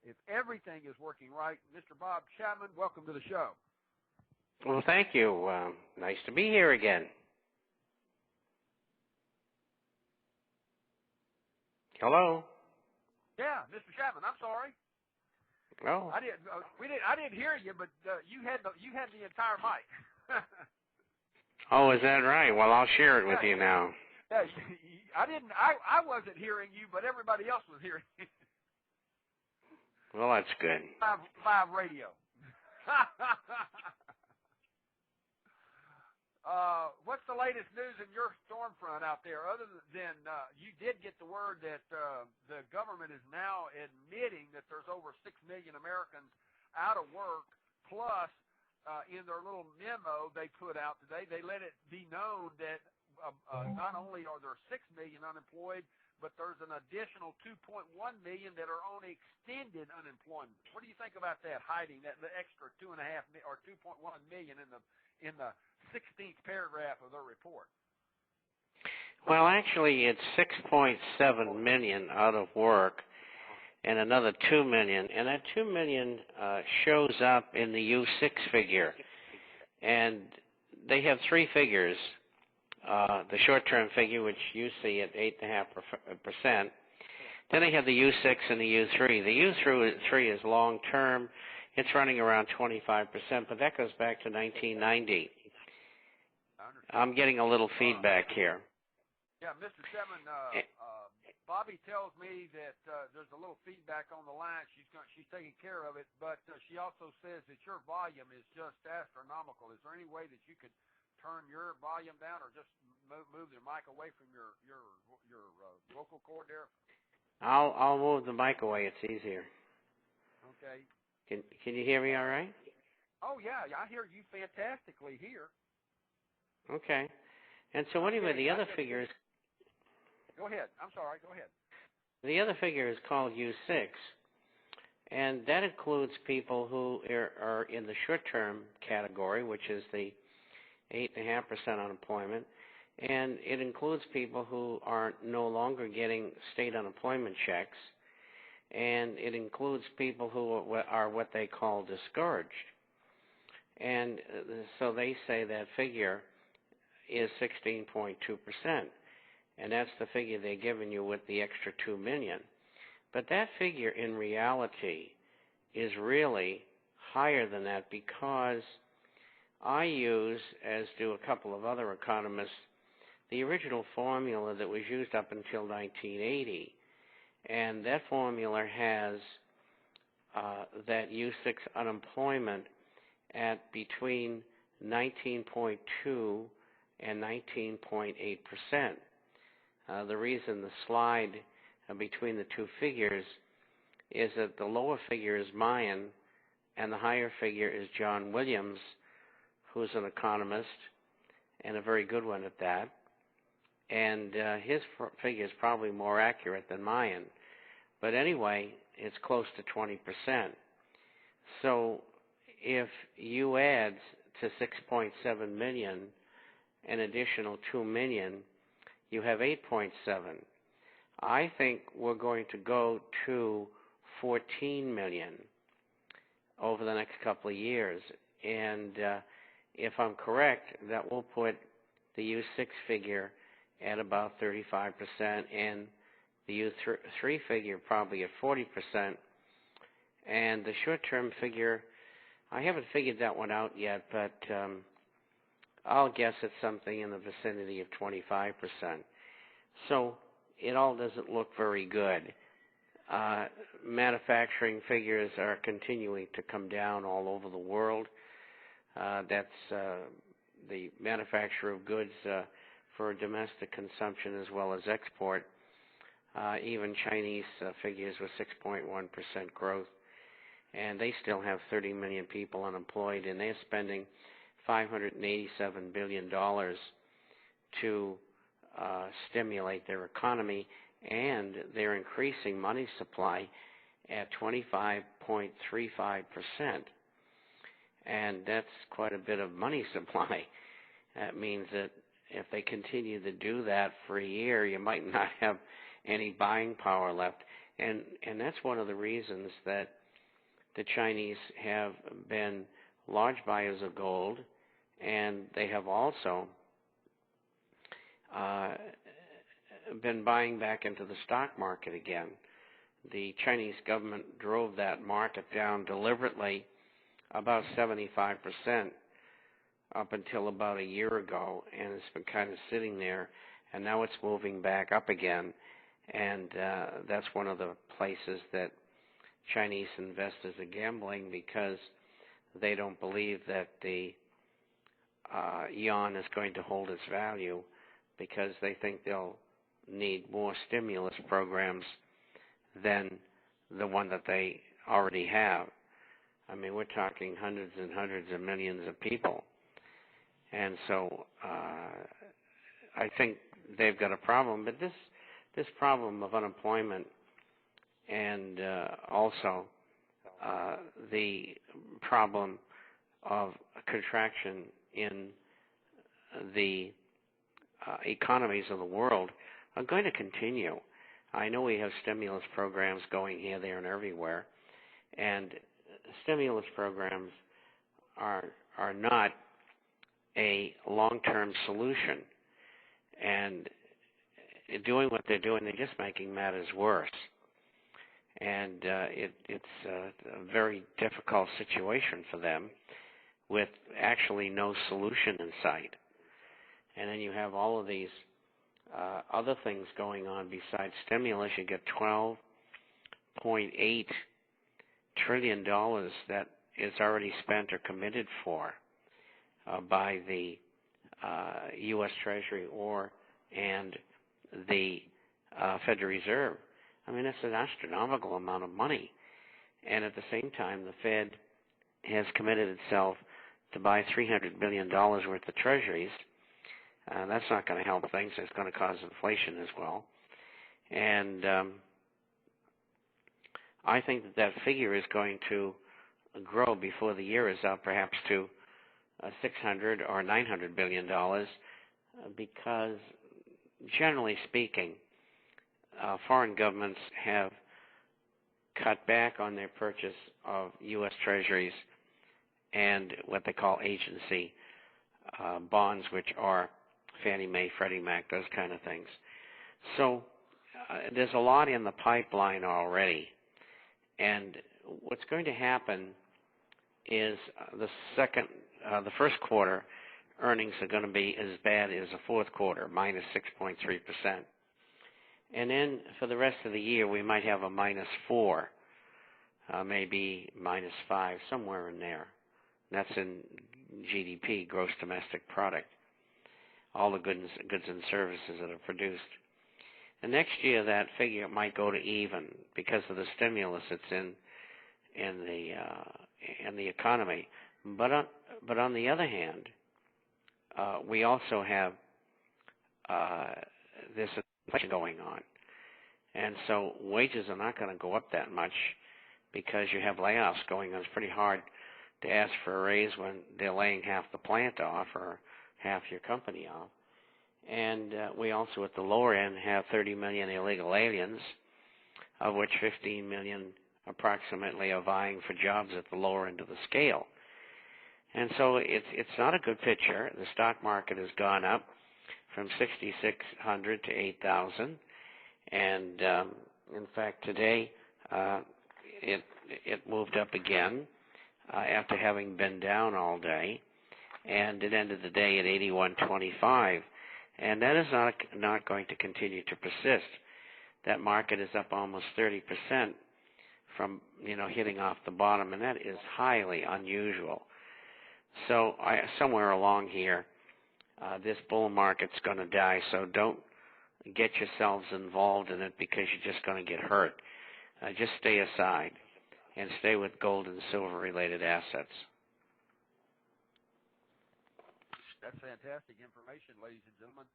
if everything is working right. Mr. Bob Chapman, welcome to the show. Well, thank you. Nice to be here again. Hello. Yeah, Mr. Chapman. I'm sorry. Oh. I didn't hear you, but you had the entire mic. Oh, is that right? Well, I'll share it with you now. Yeah, I wasn't hearing you, but everybody else was hearing you. Well, that's good. Live radio. What's the latest news in your storm front out there? Other than you did get the word that the government is now admitting that there's over 6 million Americans out of work, plus in their little memo they put out today, they let it be known that not only are there 6 million unemployed, but there's an additional 2.1 million that are on extended unemployment. What do you think about that, hiding that the extra 2.5 or 2.1 million in the 16th paragraph of their report? Well, actually, it's 6.7 million out of work and another 2 million. And that 2 million shows up in the U6 figure. And they have three figures. The short-term figure, which you see at 8.5%. Then they have the U6 and the U3. The U3 is long-term. It's running around 25%, but that goes back to 1990. I'm getting a little feedback here. Yeah, Mr. Chapman, Bobby tells me that there's a little feedback on the line. She's taking care of it, but she also says that your volume is just astronomical. Is there any way that you could turn your volume down, or just move the mic away from your vocal cord there? I'll move the mic away. It's easier. Okay. Can you hear me all right? Oh yeah, I hear you fantastically here. Okay. And so anyway, the other figure is. Go ahead. I'm sorry. Go ahead. The other figure is called U6, and that includes people who are in the short-term category, which is the 8.5% unemployment, and it includes people who are no longer getting state unemployment checks, and it includes people who are what they call discouraged. And so they say that figure is 16.2%, and that's the figure they're giving you with the extra 2 million. But that figure in reality is really higher than that, because I use, as do a couple of other economists, the original formula that was used up until 1980. And that formula has that U6 unemployment at between 19.2 and 19.8%. The reason the slide between the two figures is that the lower figure is mine and the higher figure is John Williams, who's an economist and a very good one at that. And his figure is probably more accurate than mine. But anyway, it's close to 20%. So if you add to 6.7 million an additional 2 million, you have 8.7. I think we're going to go to 14 million over the next couple of years. And if I'm correct, that will put the U6 figure at about 35% and the U3 figure probably at 40%. And the short-term figure, I haven't figured that one out yet, but I'll guess it's something in the vicinity of 25%. So it all doesn't look very good. Manufacturing figures are continuing to come down all over the world. That's the manufacture of goods for domestic consumption as well as export. Even Chinese figures with 6.1% growth. And they still have 30 million people unemployed, and they're spending $587 billion to stimulate their economy, and they're increasing money supply at 25.35%. And that's quite a bit of money supply. That means that if they continue to do that for a year, you might not have any buying power left. And that's one of the reasons that the Chinese have been large buyers of gold, and they have also been buying back into the stock market again. The Chinese government drove that market down deliberately about 75% up until about a year ago, and it's been kind of sitting there, and now it's moving back up again, and that's one of the places that Chinese investors are gambling because they don't believe that the yuan is going to hold its value, because they think they'll need more stimulus programs than the one that they already have. I mean, we're talking hundreds and hundreds of millions of people. And so I think they've got a problem. But this problem of unemployment and also the problem of contraction in the economies of the world are going to continue. I know we have stimulus programs going here, there, and everywhere, and stimulus programs are not a long-term solution. And doing what they're doing, they're just making matters worse. And it's a very difficult situation for them with actually no solution in sight. And then you have all of these other things going on besides stimulus. You get $12.8 trillion that is already spent or committed for by the U.S. Treasury and the Federal Reserve. I mean, that's an astronomical amount of money. And at the same time, the Fed has committed itself to buy $300 billion worth of treasuries. That's not going to help things. It's going to cause inflation as well. And I think that figure is going to grow before the year is up, perhaps to $600 or $900 billion, because generally speaking, foreign governments have cut back on their purchase of U.S. treasuries and what they call agency bonds, which are Fannie Mae, Freddie Mac, those kind of things. So there's a lot in the pipeline already. And what's going to happen is the first quarter earnings are going to be as bad as the fourth quarter, minus 6.3%. And then for the rest of the year, we might have a minus 4, maybe minus 5, somewhere in there. That's in GDP, gross domestic product, all the goods and services that are produced. And next year, that figure might go to even because of the stimulus that's in the economy. But on the other hand, we also have this inflation going on, and so wages are not going to go up that much because you have layoffs going on. It's pretty hard to ask for a raise when they're laying half the plant off or half your company off. And we also, at the lower end, have 30 million illegal aliens, of which 15 million approximately are vying for jobs at the lower end of the scale. And so it's not a good picture. The stock market has gone up from 6,600 to 8,000, and in fact today it moved up again after having been down all day, and it ended the day at 81.25, and that is not going to continue to persist. That market is up almost 30% from hitting off the bottom, and that is highly unusual. So somewhere along here, this bull market's going to die, so don't get yourselves involved in it because you're just going to get hurt. Just stay aside and stay with gold and silver related assets. That's fantastic information, ladies and gentlemen.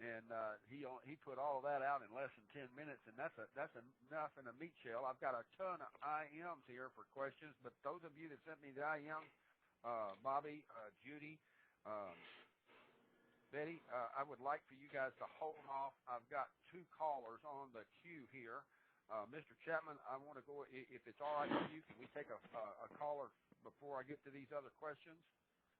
And he put all of that out in less than 10 minutes, and that's enough in a meat shell. I've got a ton of IMs here for questions, but those of you that sent me the IMs, Bobby, Judy, Betty, I would like for you guys to hold off. I've got 2 callers on the queue here. Mr. Chapman, I want to go, if it's all right with you, can we take a caller before I get to these other questions?